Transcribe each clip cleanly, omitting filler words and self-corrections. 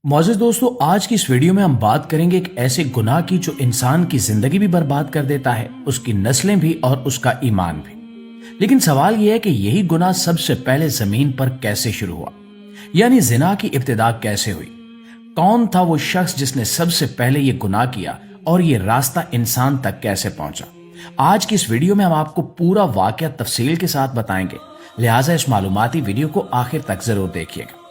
معزز دوستو، آج کی اس ویڈیو میں ہم بات کریں گے ایک ایسے گناہ کی جو انسان کی زندگی بھی برباد کر دیتا ہے، اس کی نسلیں بھی اور اس کا ایمان بھی۔ لیکن سوال یہ ہے کہ یہی گناہ سب سے پہلے زمین پر کیسے شروع ہوا؟ یعنی زنا کی ابتدا کیسے ہوئی؟ کون تھا وہ شخص جس نے سب سے پہلے یہ گناہ کیا اور یہ راستہ انسان تک کیسے پہنچا؟ آج کی اس ویڈیو میں ہم آپ کو پورا واقعہ تفصیل کے ساتھ بتائیں گے، لہٰذا اس معلوماتی ویڈیو کو آخر تک ضرور دیکھیے گا۔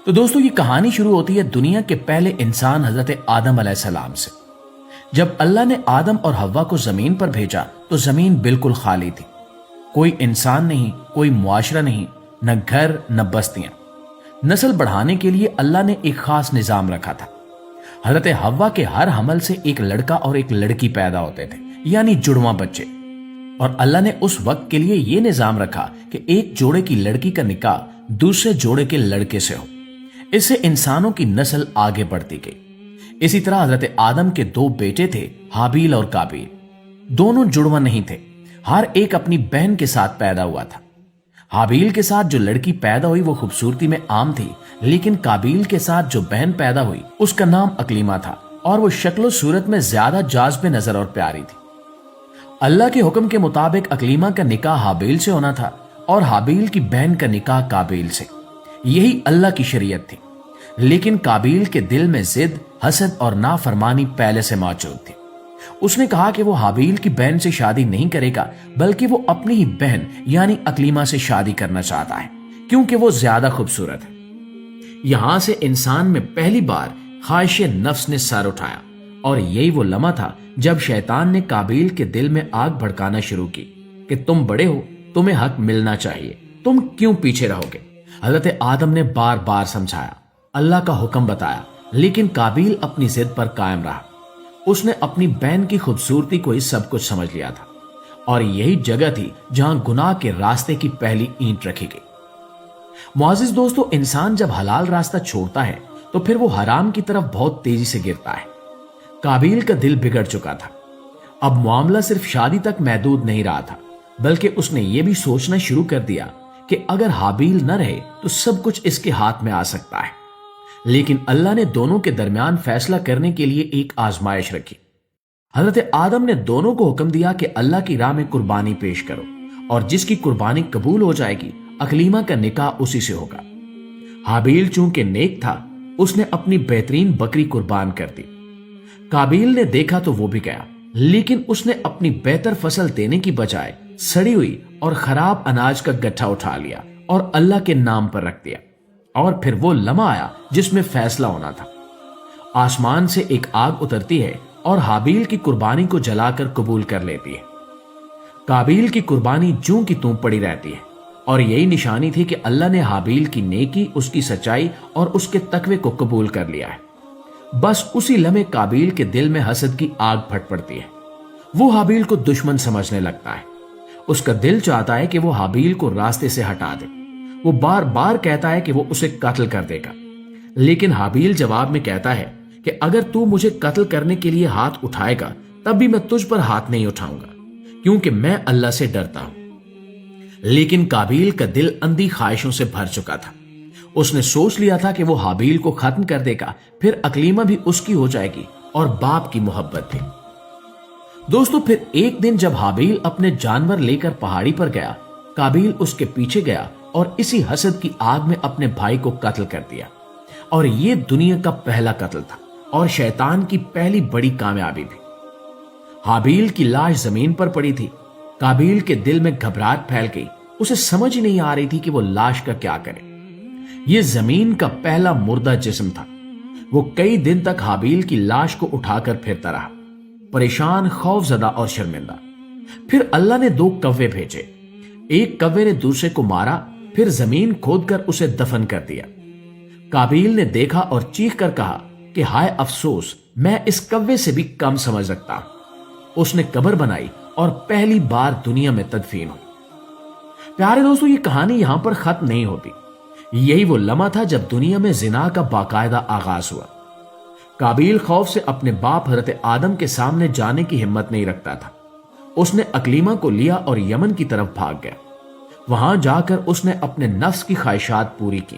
تو دوستو، یہ کہانی شروع ہوتی ہے دنیا کے پہلے انسان حضرت آدم علیہ السلام سے۔ جب اللہ نے آدم اور حوا کو زمین پر بھیجا تو زمین بالکل خالی تھی، کوئی انسان نہیں، کوئی معاشرہ نہیں، نہ گھر نہ بستیاں۔ نسل بڑھانے کے لیے اللہ نے ایک خاص نظام رکھا تھا۔ حضرت حوا کے ہر حمل سے ایک لڑکا اور ایک لڑکی پیدا ہوتے تھے، یعنی جڑواں بچے۔ اور اللہ نے اس وقت کے لیے یہ نظام رکھا کہ ایک جوڑے کی لڑکی کا نکاح دوسرے جوڑے کے لڑکے سے ہو، اس سے انسانوں کی نسل آگے بڑھتی گئی۔ اسی طرح حضرت آدم کے دو بیٹے تھے، حابیل اور قابیل۔ دونوں جڑواں نہیں تھے، ہر ایک اپنی بہن کے ساتھ پیدا ہوا تھا۔ حابیل کے ساتھ جو لڑکی پیدا ہوئی وہ خوبصورتی میں عام تھی، لیکن قابیل کے ساتھ جو بہن پیدا ہوئی اس کا نام اکلیمہ تھا، اور وہ شکل و صورت میں زیادہ جاذب نظر اور پیاری تھی۔ اللہ کے حکم کے مطابق اکلیمہ کا نکاح حابیل سے ہونا تھا اور حابیل کی بہن کا نکاح قابیل سے۔ یہی اللہ کی شریعت تھی، لیکن قابیل کے دل میں ضد، حسد اور نافرمانی پہلے سے موجود تھی۔ اس نے کہا کہ وہ حابیل کی بہن سے شادی نہیں کرے گا، بلکہ وہ اپنی ہی بہن یعنی اکلیمہ سے شادی کرنا چاہتا ہے، کیونکہ وہ زیادہ خوبصورت ہے۔ یہاں سے انسان میں پہلی بار خواہش نفس نے سر اٹھایا، اور یہی وہ لمحہ تھا جب شیطان نے قابیل کے دل میں آگ بھڑکانا شروع کی کہ تم بڑے ہو، تمہیں حق ملنا چاہیے، تم کیوں پیچھے رہو گے؟ حضرت آدم نے بار بار سمجھایا، اللہ کا حکم بتایا، لیکن قابیل اپنی ضد پر قائم رہا۔ اس نے اپنی بہن کی خوبصورتی کو ہی سب کچھ سمجھ لیا تھا، اور یہی جگہ تھی جہاں گناہ کے راستے کی پہلی اینٹ رکھی گئی۔ معزز دوستو، انسان جب حلال راستہ چھوڑتا ہے تو پھر وہ حرام کی طرف بہت تیزی سے گرتا ہے۔ قابیل کا دل بگڑ چکا تھا۔ اب معاملہ صرف شادی تک محدود نہیں رہا تھا، بلکہ اس نے یہ بھی سوچنا شروع کر دیا کہ اگر حابیل نہ رہے تو سب کچھ اس کے ہاتھ میں آ سکتا ہے۔ لیکن اللہ نے دونوں کے درمیان فیصلہ کرنے کے لیے ایک آزمائش رکھی۔ حضرت آدم نے دونوں کو حکم دیا کہ اللہ کی راہ میں قربانی پیش کرو، اور جس کی قربانی قبول ہو جائے گی اکلیمہ کا نکاح اسی سے ہوگا۔ حابیل چونکہ نیک تھا، اس نے اپنی بہترین بکری قربان کر دی۔ قابیل نے دیکھا تو وہ بھی گیا، لیکن اس نے اپنی بہتر فصل دینے کی بجائے سڑی ہوئی اور خراب اناج کا گٹھا اٹھا لیا اور اللہ کے نام پر رکھ دیا۔ اور پھر وہ لمحہ آیا جس میں فیصلہ ہونا تھا۔ آسمان سے ایک آگ اترتی ہے اور حابیل کی قربانی کو جلا کر قبول کر لیتی ہے۔ قابیل کی قربانی جوں کی توں پڑی رہتی ہے، اور یہی نشانی تھی کہ اللہ نے حابیل کی نیکی، اس کی سچائی اور اس کے تقوی کو قبول کر لیا ہے۔ بس اسی لمحے قابیل کے دل میں حسد کی آگ پھٹ پڑتی ہے۔ وہ حابیل کو دشمن سمجھنے لگتا ہے۔ اس کا دل چاہتا ہے کہ وہ حابیل کو راستے سے ہٹا دے۔ وہ بار بار کہتا ہے کہ وہ اسے قتل کر دے گا، لیکن حابیل جواب میں کہتا ہے کہ اگر تو مجھے قتل کرنے کے لیے ہاتھ اٹھائے گا تب بھی میں تجھ پر ہاتھ نہیں اٹھاؤں گا، کیونکہ میں اللہ سے ڈرتا ہوں۔ لیکن قابیل کا دل اندھی خواہشوں سے بھر چکا تھا۔ اس نے سوچ لیا تھا کہ وہ حابیل کو ختم کر دے گا، پھر اکلیمہ بھی اس کی ہو جائے گی اور باپ کی محبت بھی۔ دوستو، پھر ایک دن جب حابیل اپنے جانور لے کر پہاڑی پر گیا، قابیل اس کے پیچھے گیا اور اسی حسد کی آگ میں اپنے بھائی کو قتل کر دیا۔ اور یہ دنیا کا پہلا قتل تھا اور شیطان کی پہلی بڑی کامیابی بھی۔ حابیل کی لاش زمین پر پڑی تھی۔ قابیل کے دل میں گھبراہٹ پھیل گئی، اسے سمجھ نہیں آ رہی تھی کہ وہ لاش کا کیا کرے۔ یہ زمین کا پہلا مردہ جسم تھا۔ وہ کئی دن تک حابیل کی لاش کو اٹھا کر پھرتا رہا، پریشان، خوف زدہ اور شرمندہ۔ پھر اللہ نے دو کوے بھیجے۔ ایک کوے نے دوسرے کو مارا، پھر زمین کھود کر اسے دفن کر دیا۔ قابیل نے دیکھا اور چیخ کر کہا کہ ہائے افسوس، میں اس کوے سے بھی کم سمجھ رکھتا ہوں۔ اس نے قبر بنائی اور پہلی بار دنیا میں تدفین ہوئی۔ پیارے دوستو، یہ کہانی یہاں پر ختم نہیں ہوتی۔ یہی وہ لمحہ تھا جب دنیا میں زنا کا باقاعدہ آغاز ہوا۔ قابیل خوف سے اپنے باپ حضرت آدم کے سامنے جانے کی ہمت نہیں رکھتا تھا۔ اس نے اکلیمہ کو لیا اور یمن کی طرف بھاگ گیا۔ وہاں جا کر اس نے اپنے نفس کی خواہشات پوری کی۔